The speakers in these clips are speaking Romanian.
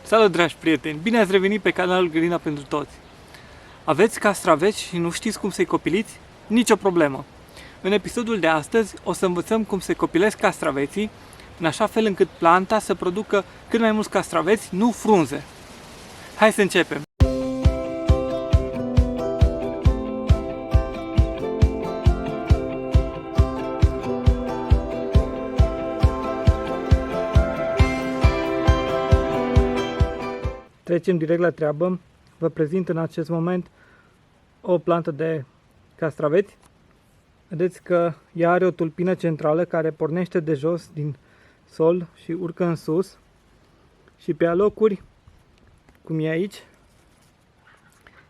Salut, dragi prieteni! Bine ați revenit pe canalul Grădina pentru Toți! Aveți castraveți și nu știți cum să-i copiliți? Nicio problemă! În episodul de astăzi o să învățăm cum se copilesc castraveții în așa fel încât planta să producă cât mai mulți castraveți, nu frunze. Hai să începem! Trecem direct la treabă. Vă prezint în acest moment o plantă de castraveți. Vedeți că ea are o tulpină centrală care pornește de jos din sol și urcă în sus. Și pe alocuri, cum e aici,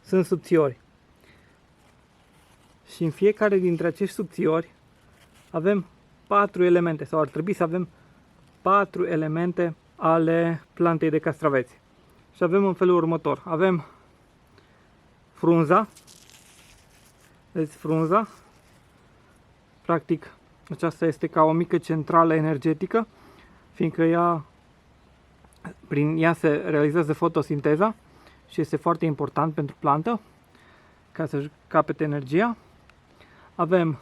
sunt subțiori. Și în fiecare dintre acești subțiori avem 4 elemente, sau ar trebui să avem 4 elemente ale plantei de castraveți. Și avem în felul următor. Avem frunza. Vedeți frunza? Practic, aceasta este ca o mică centrală energetică, fiindcă prin ea se realizează fotosinteza și este foarte important pentru plantă ca să-și capete energia. Avem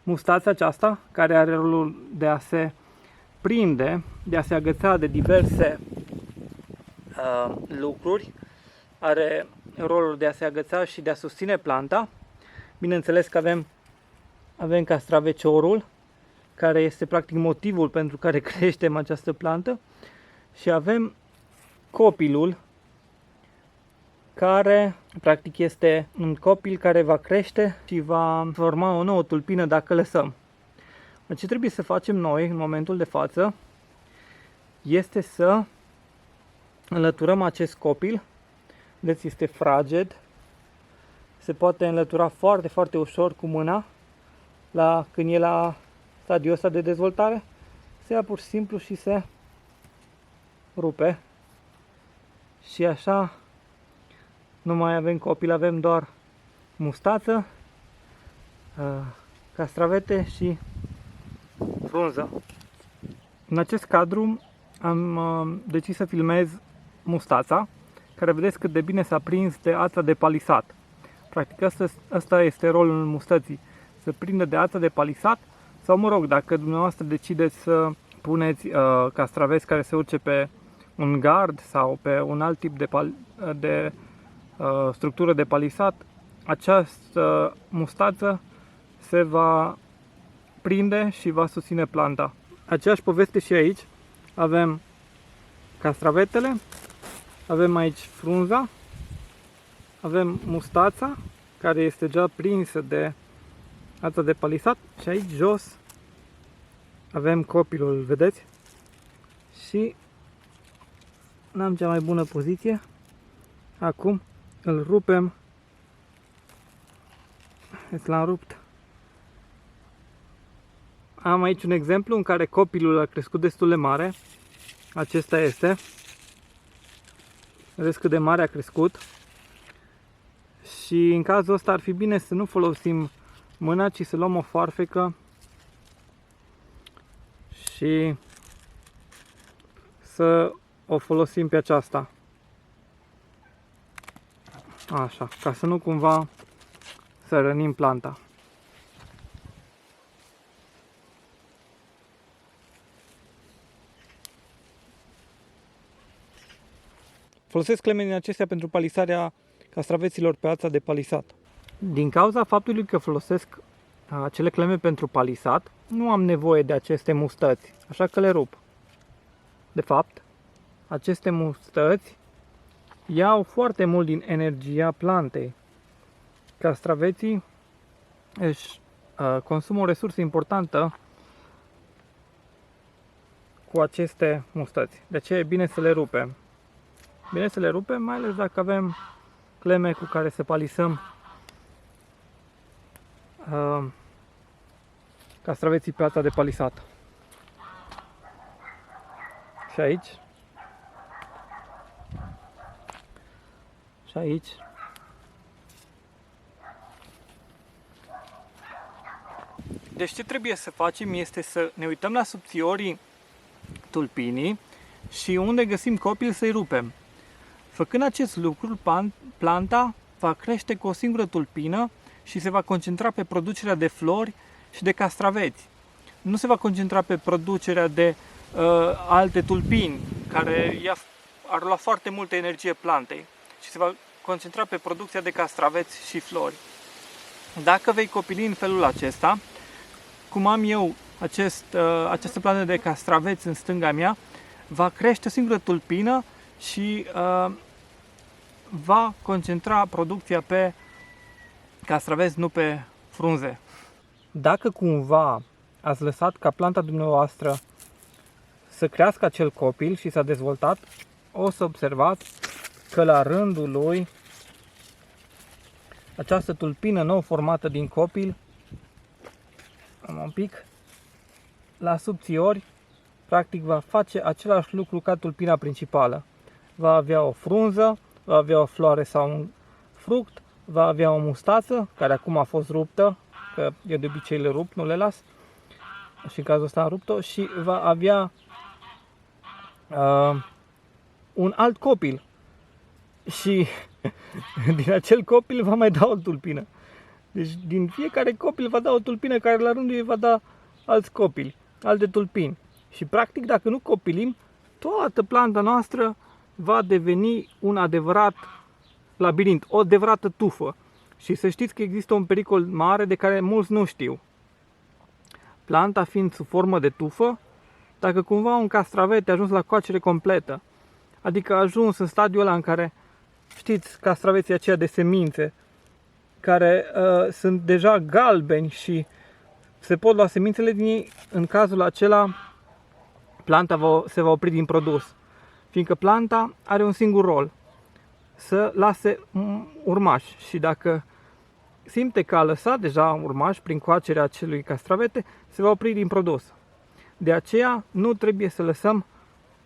mustața aceasta, care are rolul de a se prinde, de a se agăța de diverse lucruri, are rolul de a se agăța și de a susține planta. Bineînțeles că avem castraveciorul, care este practic motivul pentru care creștem această plantă, și avem copilul, care practic este un copil care va crește și va forma o nouă tulpină dacă lăsăm. Ce trebuie să facem noi în momentul de față este să înlăturăm acest copil. Vedeți, este fraged. Se poate înlătura foarte, foarte ușor cu mâna când e la stadiul ăsta de dezvoltare. Se ia pur și simplu și se rupe. Și așa nu mai avem copil, avem doar mustață, castravete și frunză. În acest cadru am decis să filmez mustața, care vedeți cât de bine s-a prins de ața de palisat. Practic ăsta este rolul mustății, să prindă de ața de palisat, sau mă rog, dacă dumneavoastră decideți să puneți castraveți care se urce pe un gard sau pe un alt tip de structură de palisat, această mustață se va prinde și va susține planta. Aceeași poveste și aici. Avem castravetele, avem aici frunza, avem mustața, care este deja prinsă de ața de palisat, și aici jos avem copilul, vedeți? Și n-am cea mai bună poziție. Acum îl rupem. L-am rupt. Am aici un exemplu în care copilul a crescut destul de mare. Acesta este. Vedeți cât de mare a crescut. Și în cazul ăsta ar fi bine să nu folosim mâna, ci să luăm o foarfecă și să o folosim pe aceasta. Așa, ca să nu cumva să rănim planta. Folosesc cleme din acestea pentru palisarea castraveților pe ața de palisat. Din cauza faptului că folosesc acele cleme pentru palisat, nu am nevoie de aceste mustăți, așa că le rup. De fapt, aceste mustăți iau foarte mult din energia plantei. Castraveții își consumă o resursă importantă cu aceste mustăți. De aceea e bine să le rupem. Bine să le rupem, mai ales dacă avem cleme cu care să palisăm castraveții pe ața de palisat. Și aici. Și aici. Deci ce trebuie să facem este să ne uităm la subțiorii tulpinii și unde găsim copil să-i rupem. Făcând acest lucru, planta va crește cu o singură tulpină și se va concentra pe producerea de flori și de castraveți. Nu se va concentra pe producerea de alte tulpini, care ar lua foarte multă energie plantei, și se va concentra pe producția de castraveți și flori. Dacă vei copili în felul acesta, cum am eu această plantă de castraveți în stânga mea, va crește o singură tulpină și va concentra producția pe castraveți, nu pe frunze. Dacă cumva ați lăsat ca planta dumneavoastră să crească acel copil și s-a dezvoltat, o să observați că la rândul lui această tulpină nou formată din copil, un pic, la subțiori, practic va face același lucru ca tulpina principală. Va avea o frunză, va avea o floare sau un fruct, va avea o mustață, care acum a fost ruptă, că eu de obicei le rup, nu le las, și în cazul ăsta am rupt-o, și va avea un alt copil. Și din acel copil va mai da o tulpină. Deci din fiecare copil va da o tulpină care la rândul ei va da alți copili, alte tulpini. Și practic dacă nu copilim, toată planta noastră va deveni un adevărat labirint, o adevărată tufă. Și să știți că există un pericol mare de care mulți nu știu. Planta fiind sub formă de tufă, dacă cumva un castravete a ajuns la coacere completă, adică a ajuns în stadiul ăla în care, știți, castraveții aceia de semințe, care sunt deja galbeni și se pot lua semințele din ei, în cazul acela planta se va opri din produs. Fiindcă planta are un singur rol, să lase urmași, și dacă simte că a lăsat deja urmași prin coacerea acelui castravete, se va opri din produs. De aceea nu trebuie să lăsăm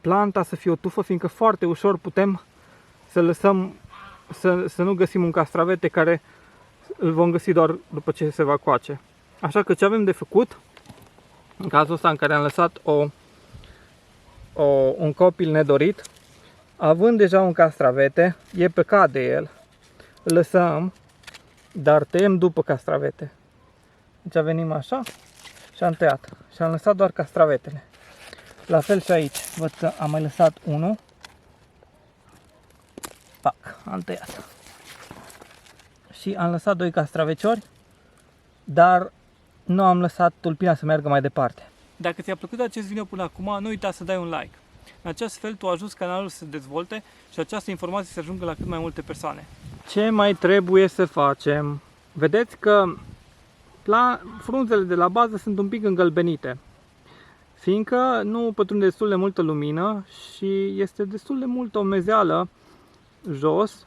planta să fie o tufă, fiindcă foarte ușor putem să lăsăm, să nu găsim un castravete care îl vom găsi doar după ce se va coace. Așa că ce avem de făcut, în cazul ăsta în care am lăsat un copil nedorit, având deja un castravete, e păcat de el, îl lăsăm, dar tăiem după castravete. Deci venim așa și am tăiat și am lăsat doar castravetele. La fel și aici, văd că am mai lăsat unul. Pac, am tăiat. Și am lăsat 2 castraveciori, dar nu am lăsat tulpina să meargă mai departe. Dacă ți-a plăcut acest video până acum, nu uita să dai un like. În acest fel tu ajuți canalul să se dezvolte și această informație să ajungă la cât mai multe persoane. Ce mai trebuie să facem? Vedeți că frunzele de la bază sunt un pic îngălbenite, fiindcă nu pătrunde destul de multă lumină și este destul de multă omezeală jos,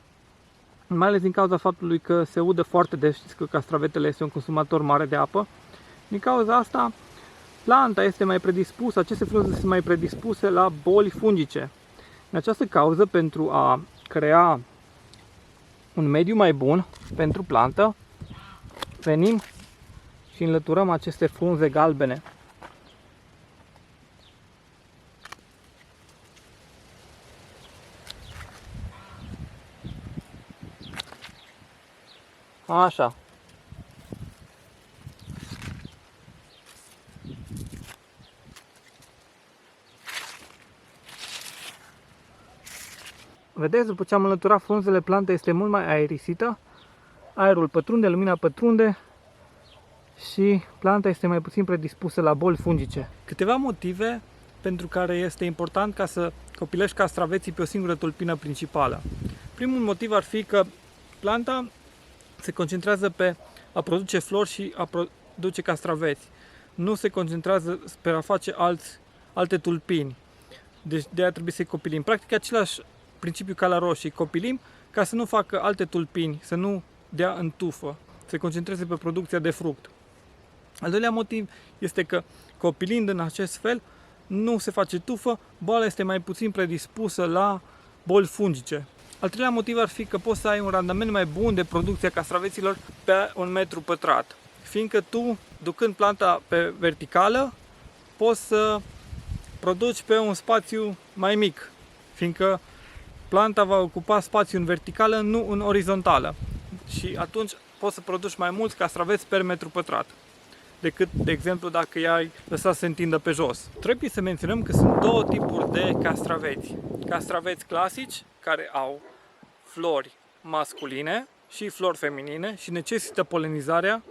mai ales din cauza faptului că se udă foarte des. Știți că castravetele este un consumator mare de apă. Din cauza asta, planta este mai predispusă, aceste frunze sunt mai predispuse la boli fungice. În această cauză, pentru a crea un mediu mai bun pentru plantă, venim și înlăturăm aceste frunze galbene. Așa. Vedeți, după ce am înlăturat frunzele, planta este mult mai aerisită, aerul pătrunde, lumina pătrunde și planta este mai puțin predispusă la boli fungice. Câteva motive pentru care este important ca să copilești castraveții pe o singură tulpină principală. Primul motiv ar fi că planta se concentrează pe a produce flori și a produce castraveți. Nu se concentrează pe a face alte tulpini. Deci de aia trebuie să-i copilim. Practic același principiu ca la roșii. Copilim ca să nu facă alte tulpini, să nu dea în tufă, să se concentreze pe producția de fruct. Al doilea motiv este că copilind în acest fel nu se face tufă, boala este mai puțin predispusă la boli fungice. Al treilea motiv ar fi că poți să ai un randament mai bun de producția castraveților pe 1 metru pătrat. Fiindcă tu, ducând planta pe verticală, poți să produci pe un spațiu mai mic, fiindcă planta va ocupa spațiu în verticală, nu în orizontală. Și atunci poți să produci mai mulți castraveți per metru pătrat decât, de exemplu, dacă i-ai lăsat să se întindă pe jos. Trebuie să menționăm că sunt două tipuri de castraveți. Castraveți clasici, care au flori masculine și flori feminine și necesită polenizarea.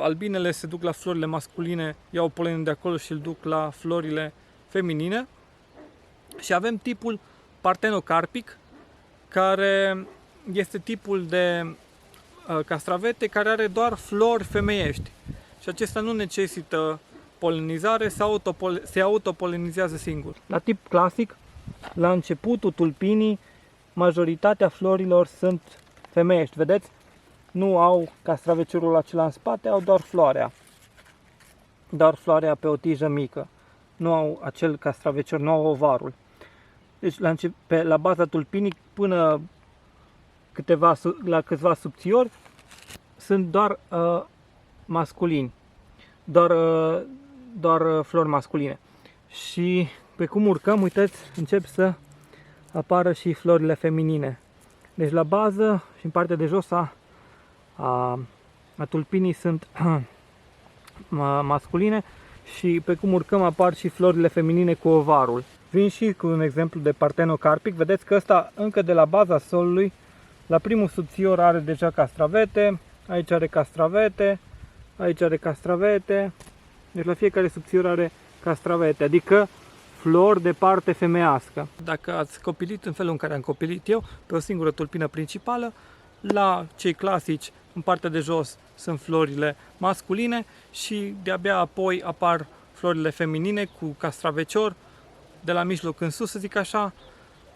Albinele se duc la florile masculine, iau polenul de acolo și îl duc la florile feminine. Și avem tipul partenocarpic, care este tipul de castravete care are doar flori femeiești. Și acesta nu necesită polenizare, se autopolenizează singur. La tip clasic, la începutul tulpinii, majoritatea florilor sunt femeiești. Vedeți? Nu au castraveciorul acela în spate, au doar floarea. Doar floarea pe o tijă mică. Nu au acel castravecior, nu au ovarul. Deci la baza tulpinii până la câțiva subțiori sunt doar masculini. Doar flori masculine. Și pe cum urcăm, uitați, încep să apară și florile feminine. Deci la bază și în partea de jos a tulpinii sunt masculine și pe cum urcăm apar și florile feminine cu ovarul. Vin și cu un exemplu de partenocarpic. Vedeți că ăsta încă de la baza solului, la primul subțior are deja castravete, aici are castravete, aici are castravete. Deci la fiecare subțior are castravete, adică flori de parte femeiască. Dacă ați copilit în felul în care am copilit eu, pe o singură tulpină principală, la cei clasici, în partea de jos, sunt florile masculine și de-abia apoi apar florile feminine cu castravecior, de la mijloc în sus, să zic așa,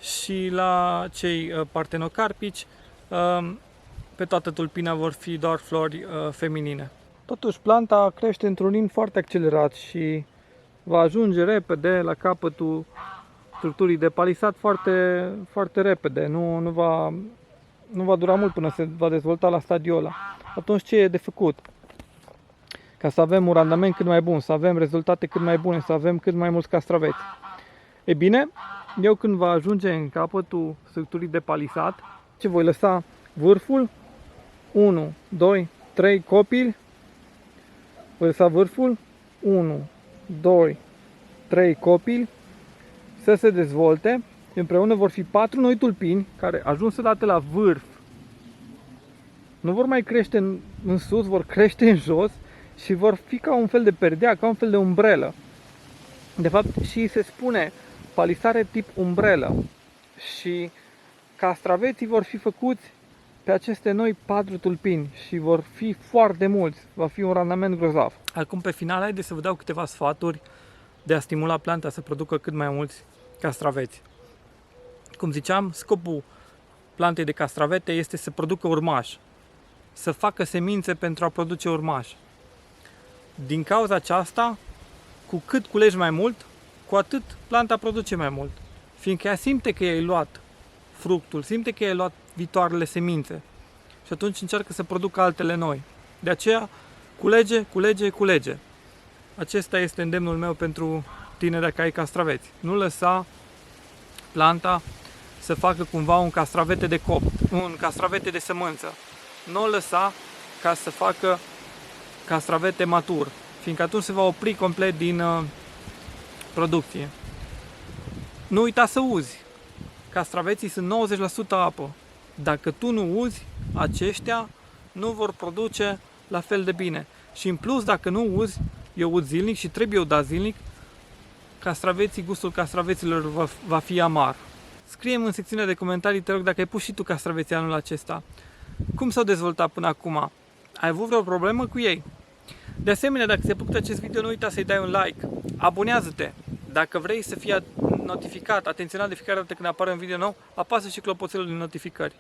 și la cei partenocarpici, pe toată tulpina vor fi doar flori feminine. Totuși, planta crește într-un ritm foarte accelerat și va ajunge repede la capătul structurii de palisat foarte, foarte repede. Nu va dura mult până se va dezvolta la stadiul ăla. Atunci ce e de făcut? Ca să avem un randament cât mai bun, să avem rezultate cât mai bune, să avem cât mai mulți castraveți. E bine, eu când va ajunge în capătul structurii de palisat, ce voi lăsa vârful, 1, 2, 3 copii, voi lăsa vârful, 1, 2, 3 copii, să se dezvolte. Împreună vor fi 4 noi tulpini care, ajuns odată la vârf, nu vor mai crește în sus, vor crește în jos și vor fi ca un fel de perdea, ca un fel de umbrelă. De fapt, și se spune palisare tip umbrelă. Și castraveții vor fi făcuți pe aceste noi 4 tulpini și vor fi foarte mulți. Va fi un randament grozav. Acum, pe final, haideți să vă dau câteva sfaturi de a stimula planta să producă cât mai mulți castraveți. Cum ziceam, scopul plantei de castravete este să producă urmași, să facă semințe pentru a produce urmași. Din cauza aceasta, cu cât culegi mai mult, cu atât planta produce mai mult. Fiindcă ea simte că i-ai luat fructul, simte că i-ai luat viitoarele semințe. Și atunci încearcă să producă altele noi. De aceea, culege. Acesta este îndemnul meu pentru tine dacă ai castraveți. Nu lăsa planta să facă cumva un castravete de copt, un castravete de sămânță. Nu o lăsa ca să facă castravete matur, fiindcă atunci se va opri complet din producție. Nu uita să uzi. Castraveții sunt 90% apă. Dacă tu nu uzi, aceștia nu vor produce la fel de bine. Și în plus, dacă nu uzi, eu uz zilnic și trebuie udat zilnic, gustul castraveților va fi amar. Scrie-mi în secțiunea de comentarii, te rog, dacă ai pus și tu castraveții anul acesta. Cum s-au dezvoltat până acum? Ai avut vreo problemă cu ei? De asemenea, dacă ți-a plăcut acest video, nu uita să-i dai un like. Abonează-te! Dacă vrei să fii notificat, atenționat de fiecare dată când apare un video nou, apasă și clopoțelul de notificări.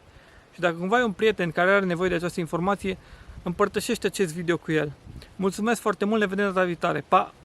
Și dacă cumva ai un prieten care are nevoie de această informație, împărtășește acest video cu el. Mulțumesc foarte mult, ne vedem data viitoare. Pa!